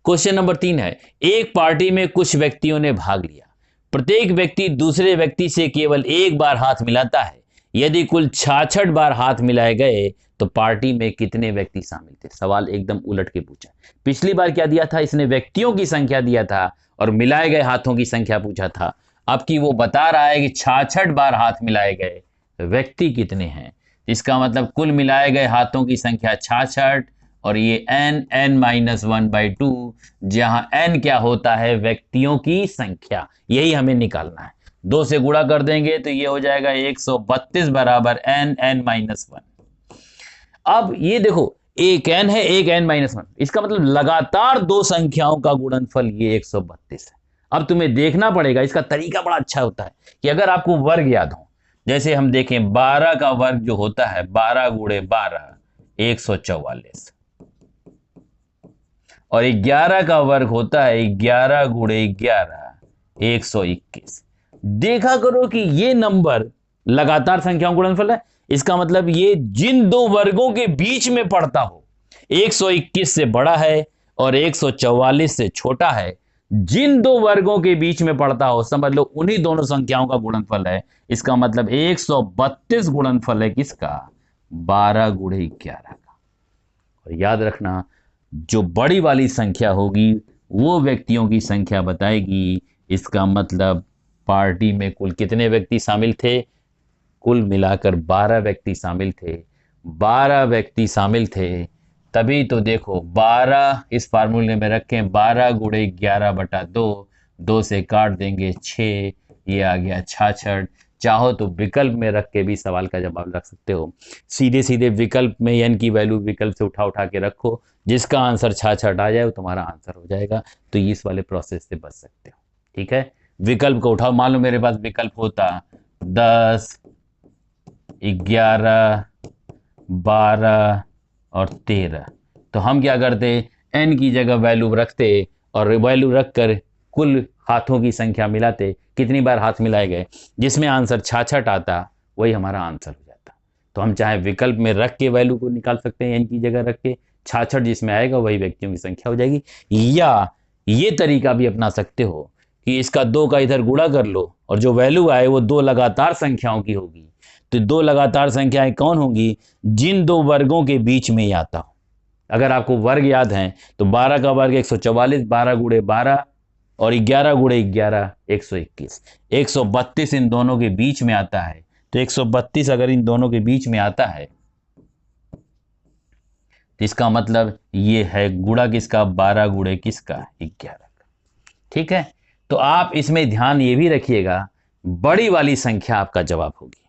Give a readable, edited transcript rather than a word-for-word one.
Question number 3 है, एक party में कुछ व्यक्तियों ने भाग लिया। प्रत्येक व्यक्ति दूसरे व्यक्ति से केवल एक बार हाथ मिलाता है। यदि कुल 66 बार हाथ मिलाए गए तो पार्टी में कितने व्यक्ति शामिल थे। सवाल एकदम उलट के पूछा। पिछली बार क्या दिया था, इसने व्यक्तियों की संख्या दिया था और मिलाए गए हाथों की संख्या पूछा था। अब की वो बता रहा है कि 66 बार हाथ मिलाए गए, व्यक्ति कितने हैं। इसका मतलब कुल मिलाए गए हाथों की संख्या 66 और ये n-1/2, जहां n क्या होता है, व्यक्तियों की संख्या। यही हमें निकालना है। 2 से गुणा कर देंगे तो ये हो जाएगा 132 बराबर n-1। अब ये देखो, एक n है, एक n-1, इसका मतलब लगातार 2 संख्याओं का गुणनफल ये 132 है। अब तुम्हें देखना पड़ेगा, इसका तरीका बड़ा अच्छा होता है कि अगर आपको वर्ग याद हो, जैसे हम देखें 12 का वर्ग जो होता है 12 गुणे 12 144, और 11 का वर्ग होता है 11 गुणे 11 121। देखा करो कि ये नंबर लगातार संख्याओं का गुणनफल है। इसका मतलब ये जिन दो वर्गों के बीच में पड़ता हो, 121 से बड़ा है और 144 से छोटा है, जिन दो वर्गों के बीच में पड़ता हो, समझ लो उन्हीं दोनों संख्याओं का गुणनफल है। इसका मतलब 132 गुणनफल है किसका, 12 गुणे 11 का। और याद रखना, जो बड़ी वाली संख्या होगी वो व्यक्तियों की संख्या बताएगी। इसका मतलब पार्टी में कुल कितने व्यक्ति शामिल थे, कुल मिलाकर 12 व्यक्ति शामिल थे। 12 व्यक्ति शामिल थे, तभी तो देखो 12 इस फार्मूले में रखें, 12 गुणे 11/2, 2 से काट देंगे 6, ये आ गया 66। चाहो तो विकल्प में रख के भी सवाल का जवाब रख सकते हो। सीधे सीधे विकल्प में n की वैल्यू विकल्प से उठा उठा के रखो, जिसका आंसर 66 आ जाए वो तुम्हारा आंसर हो जाएगा। तो इस वाले प्रोसेस से बच सकते हो। ठीक है, विकल्प को उठाओ। मान लो मेरे पास विकल्प होता 10, 11, 12 और 13, तो हम क्या करते, n की जगह वैल्यू रखते और वैल्यू रखकर कुल हाथों की संख्या मिलाते, कितनी बार हाथ मिलाए गए, जिसमें आंसर 66 आता वही हमारा आंसर हो जाता। तो हम चाहे विकल्प में रख के वैल्यू को निकाल सकते हैं, n की जगह रख के 66 जिसमें आएगा वही व्यक्तियों की संख्या हो जाएगी। या ये तरीका भी अपना सकते हो कि इसका 2 का इधर गुणा कर लो और जो वैल्यू आए वो 2 लगातार संख्याओं की होगी। तो 2 लगातार संख्याएं कौन होंगी, जिन दो वर्गों के बीच में ही आता हो। अगर आपको वर्ग याद है तो 12 का वर्ग 144, 12 गुणे 12 और 11 गुणे 11 121। 132 इन दोनों के बीच में आता है, तो 132 अगर इन दोनों के बीच में आता है तो इसका मतलब ये है गुणा किसका, 12 गुणे किसका, 11 का। ठीक है, तो आप इसमें ध्यान ये भी रखिएगा, बड़ी वाली संख्या आपका जवाब होगी।